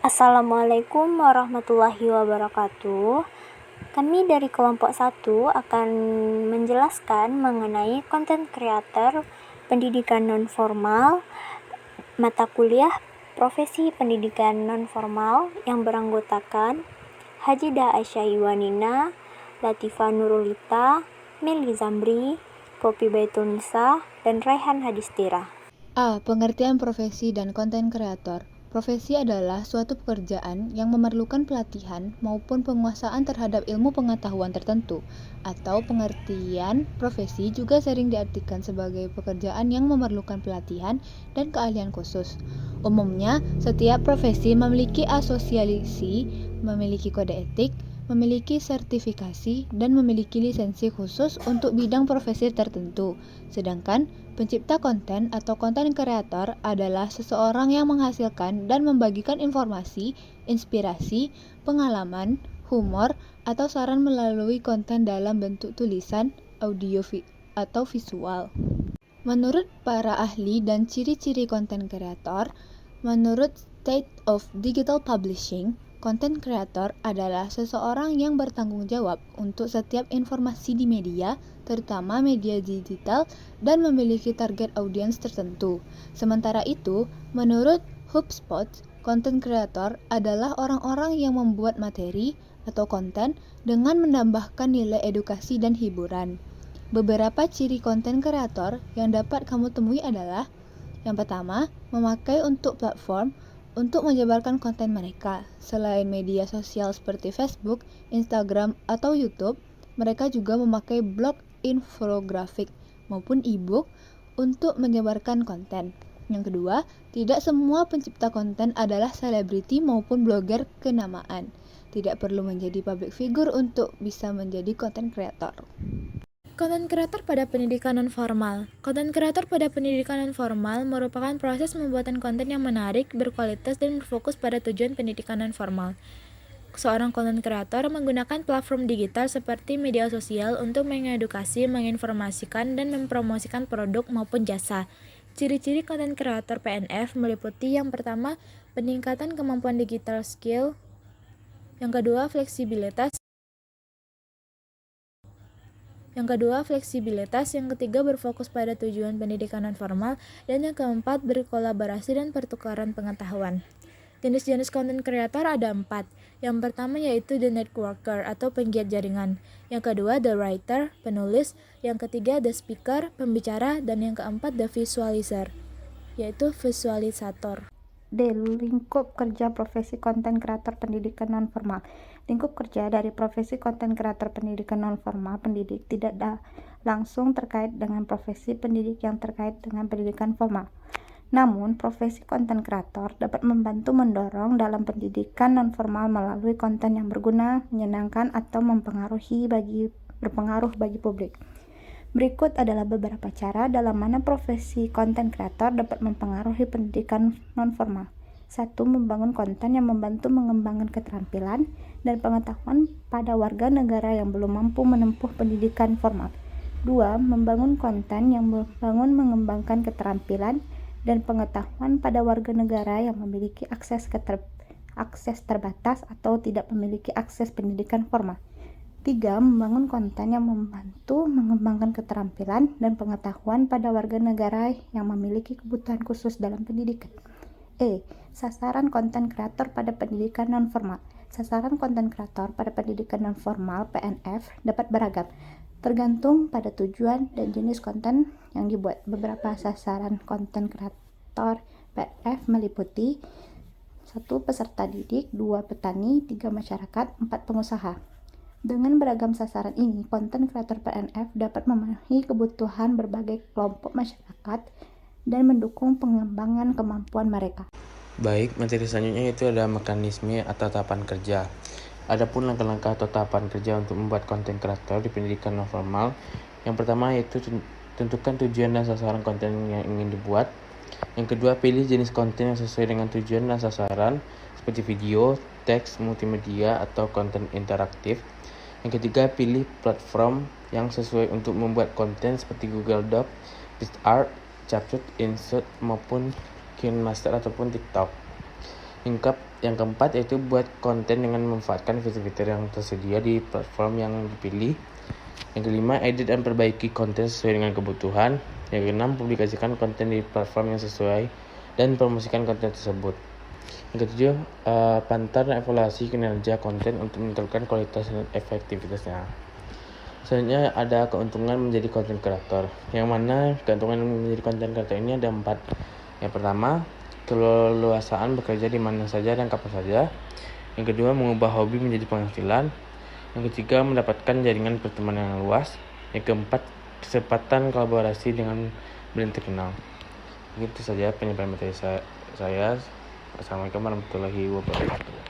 Assalamualaikum warahmatullahi wabarakatuh. Kami dari kelompok 1 akan menjelaskan mengenai konten kreator pendidikan non-formal, mata kuliah profesi pendidikan non-formal yang beranggotakan Hajidah Aisyah Iwanina, Latifah Nurulita, Meli Zamri, Poppy Baitul Nisa, dan Raihan Hadistira. A. Pengertian profesi dan konten kreator. Profesi adalah suatu pekerjaan yang memerlukan pelatihan maupun penguasaan terhadap ilmu pengetahuan tertentu, atau pengertian profesi juga sering diartikan sebagai pekerjaan yang memerlukan pelatihan dan keahlian khusus. Umumnya, setiap profesi memiliki asosiasi, memiliki kode etik, memiliki sertifikasi, dan memiliki lisensi khusus untuk bidang profesi tertentu. Sedangkan pencipta konten atau konten kreator adalah seseorang yang menghasilkan dan membagikan informasi, inspirasi, pengalaman, humor, atau saran melalui konten dalam bentuk tulisan, audio, atau visual. Menurut para ahli dan ciri-ciri konten kreator, menurut State of Digital Publishing, konten kreator adalah seseorang yang bertanggung jawab untuk setiap informasi di media, terutama media digital, dan memiliki target audiens tertentu. Sementara itu, menurut HubSpot, konten kreator adalah orang-orang yang membuat materi atau konten dengan menambahkan nilai edukasi dan hiburan. Beberapa ciri konten kreator yang dapat kamu temui adalah: yang pertama, memakai untuk platform untuk menyebarkan konten mereka. Selain media sosial seperti Facebook, Instagram, atau YouTube, mereka juga memakai blog, infografik, maupun e-book untuk menyebarkan konten. Yang kedua, tidak semua pencipta konten adalah selebriti maupun blogger kenamaan. Tidak perlu menjadi public figure untuk bisa menjadi konten kreator. Konten kreator pada pendidikan non-formal. Konten kreator pada pendidikan non-formal merupakan proses pembuatan konten yang menarik, berkualitas, dan berfokus pada tujuan pendidikan non-formal. Seorang konten kreator menggunakan platform digital seperti media sosial untuk mengedukasi, menginformasikan, dan mempromosikan produk maupun jasa. Ciri-ciri konten kreator PNF meliputi: yang pertama, peningkatan kemampuan digital skill. Yang kedua, fleksibilitas. Yang ketiga, berfokus pada tujuan pendidikan non-formal, dan yang keempat, berkolaborasi dan pertukaran pengetahuan. Jenis-jenis konten kreator ada 4. Yang pertama yaitu the networker atau penggiat jaringan. Yang kedua, the writer, penulis. Yang ketiga, the speaker, pembicara. Dan yang keempat, the visualizer, yaitu visualisator. D. Lingkup kerja profesi konten kreator pendidikan non-formal. Lingkup kerja dari profesi konten kreator pendidikan non-formal pendidik tidak langsung terkait dengan profesi pendidik yang terkait dengan pendidikan formal. Namun, profesi konten kreator dapat membantu mendorong dalam pendidikan non-formal melalui konten yang berguna, menyenangkan, atau berpengaruh bagi publik. Berikut adalah beberapa cara dalam mana profesi konten kreator dapat mempengaruhi pendidikan non-formal. 1. Membangun konten yang membantu mengembangkan keterampilan dan pengetahuan pada warga negara yang belum mampu menempuh pendidikan formal. 2. Membangun konten yang mengembangkan keterampilan dan pengetahuan pada warga negara yang memiliki akses terbatas atau tidak memiliki akses pendidikan formal. 3. Membangun konten yang membantu mengembangkan keterampilan dan pengetahuan pada warga negara yang memiliki kebutuhan khusus dalam pendidikan. Sasaran konten kreator pada pendidikan non-formal. Sasaran konten kreator pada pendidikan non-formal (PNF) dapat beragam, tergantung pada tujuan dan jenis konten yang dibuat. Beberapa sasaran konten kreator PNF meliputi: 1. Peserta didik, 2. Petani, 3. Masyarakat, 4. Pengusaha. Dengan beragam sasaran ini, konten kreator PNF dapat memenuhi kebutuhan berbagai kelompok masyarakat dan mendukung pengembangan kemampuan mereka. Baik, materi selanjutnya itu adalah mekanisme atau tahapan kerja. Adapun langkah-langkah atau tahapan kerja untuk membuat konten kreator di pendidikan non-formal. Yang pertama yaitu tentukan tujuan dan sasaran konten yang ingin dibuat. Yang kedua, pilih jenis konten yang sesuai dengan tujuan dan sasaran, seperti video, teks, multimedia, atau konten interaktif. Yang ketiga, pilih platform yang sesuai untuk membuat konten seperti Google Doc, PixArt, CapCut, Insert, maupun KineMaster ataupun TikTok. Yang keempat yaitu buat konten dengan memanfaatkan fitur-fitur yang tersedia di platform yang dipilih. Yang kelima, edit dan perbaiki konten sesuai dengan kebutuhan. Yang keenam, publikasikan konten di platform yang sesuai dan promosikan konten tersebut. Yang ketujuh, pantau dan evaluasi kinerja konten untuk menentukan kualitas dan efektivitasnya. Selanjutnya ada keuntungan menjadi content creator, yang mana keuntungan menjadi content creator ini ada 4. Yang pertama, keleluasaan bekerja di mana saja dan kapan saja. Yang kedua, mengubah hobi menjadi penghasilan. Yang ketiga, mendapatkan jaringan pertemanan yang luas. Yang keempat, kesempatan kolaborasi dengan brand terkenal. Itu saja penyampaian materi saya. Assalamualaikum warahmatullahi wabarakatuh.